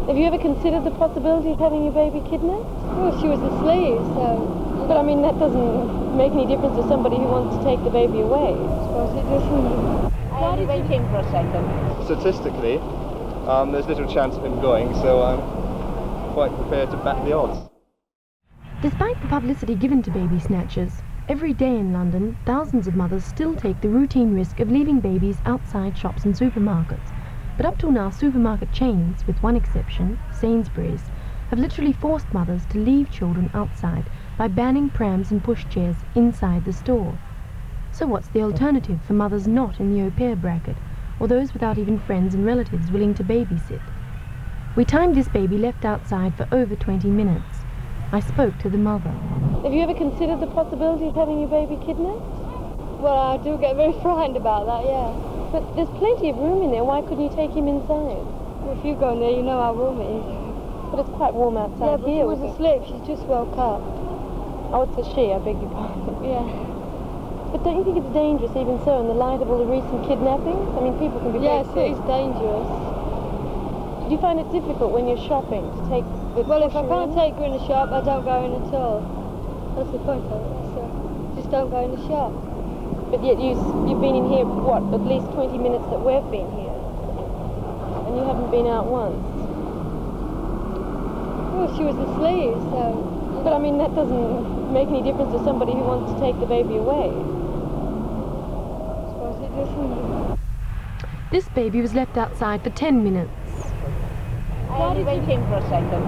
Have you ever considered the possibility of having your baby kidnapped? Well, she was asleep, so... But I mean, that doesn't make any difference to somebody who wants to take the baby away. I suppose it doesn't. Why did wait in for a second? Statistically, there's little chance of him going, so I'm quite prepared to back the odds. Despite the publicity given to baby snatchers, every day in London, thousands of mothers still take the routine risk of leaving babies outside shops and supermarkets. But up till now, supermarket chains, with one exception, Sainsbury's, have literally forced mothers to leave children outside by banning prams and pushchairs inside the store. So what's the alternative for mothers not in the au pair bracket, or those without even friends and relatives willing to babysit? We timed this baby left outside for over 20 minutes. I spoke to the mother. Have you ever considered the possibility of having your baby kidnapped? Well, I do get very frightened about that, yeah. But there's plenty of room in there. Why couldn't you take him inside? Well, if you go in there, you know how warm it is. But it's quite warm outside Yeah, but here. she was asleep. She just woke up. Oh, it's a she, I beg your pardon. Yeah. But don't you think it's dangerous, even so, in the light of all the recent kidnappings? I mean, people can be Yes, very it sick. is dangerous. Do you find it difficult when you're shopping to take the Well, if I pusher can't in? take her in the shop, I don't go in at all. That's the point of it. So just don't go in the shop. But yet you've been in here, what, at least 20 minutes that we've been here. And you haven't been out once. Well, she was asleep, so... But I mean, that doesn't make any difference to somebody who wants to take the baby away. I suppose it doesn't. This baby was left outside for 10 minutes. I only went in for a second.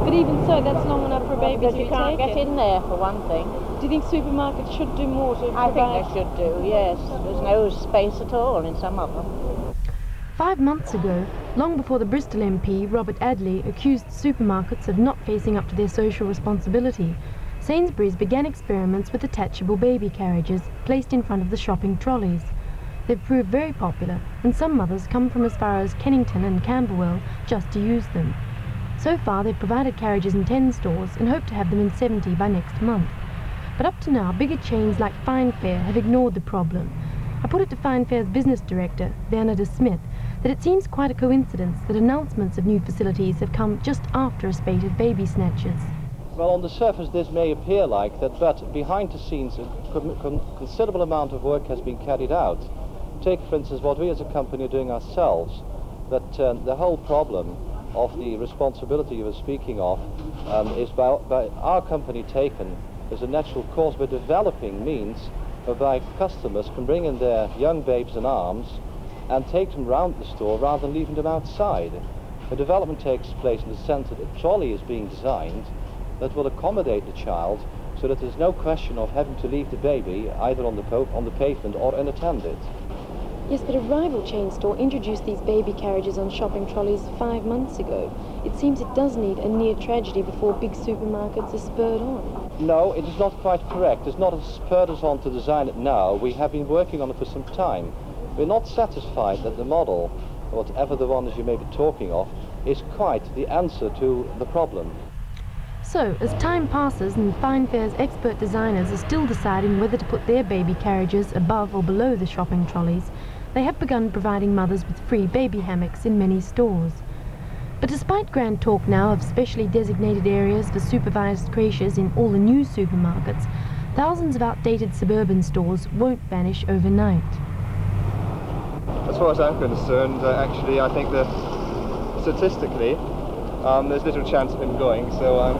But even so, that's long enough for a baby Because to be you can't taken. get in there, for one thing. Do you think supermarkets should do more to I provide... think they should do, yes. There's no space at all in some of them. 5 months ago, long before the Bristol MP, Robert Adley, accused supermarkets of not facing up to their social responsibility, Sainsbury's began experiments with attachable baby carriages placed in front of the shopping trolleys. They've proved very popular, and some mothers come from as far as Kennington and Camberwell just to use them. So far, they've provided carriages in 10 stores and hope to have them in 70 by next month. But up to now, bigger chains like Fine Fair have ignored the problem. I put it to Fine Fair's business director, Bernard Smith, that it seems quite a coincidence that announcements of new facilities have come just after a spate of baby snatchers. Well, on the surface this may appear like that, but behind the scenes a considerable amount of work has been carried out. Take, for instance, what we as a company are doing ourselves, that the whole problem of the responsibility you were speaking of is by our company taken as a natural course by developing means whereby customers can bring in their young babes in arms and take them round the store rather than leaving them outside. The development takes place in the sense that a trolley is being designed that will accommodate the child so that there's no question of having to leave the baby either on the pavement or unattended. Yes, but a rival chain store introduced these baby carriages on shopping trolleys 5 months ago. It seems it does need a near tragedy before big supermarkets are spurred on. No, it is not quite correct. It's not spurred us on to design it now. We have been working on it for some time. We're not satisfied that the model, whatever the one is you may be talking of, is quite the answer to the problem. So, as time passes and Fine Fair's expert designers are still deciding whether to put their baby carriages above or below the shopping trolleys, they have begun providing mothers with free baby hammocks in many stores. But despite grand talk now of specially designated areas for supervised creches in all the new supermarkets, thousands of outdated suburban stores won't vanish overnight. As far as I'm concerned, actually, I think that statistically, there's little chance of him going, so I'm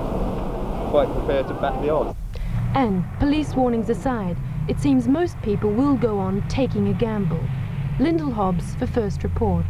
quite prepared to back the odds. And, police warnings aside, it seems most people will go on taking a gamble. Lyndall, Hobbs for First Report.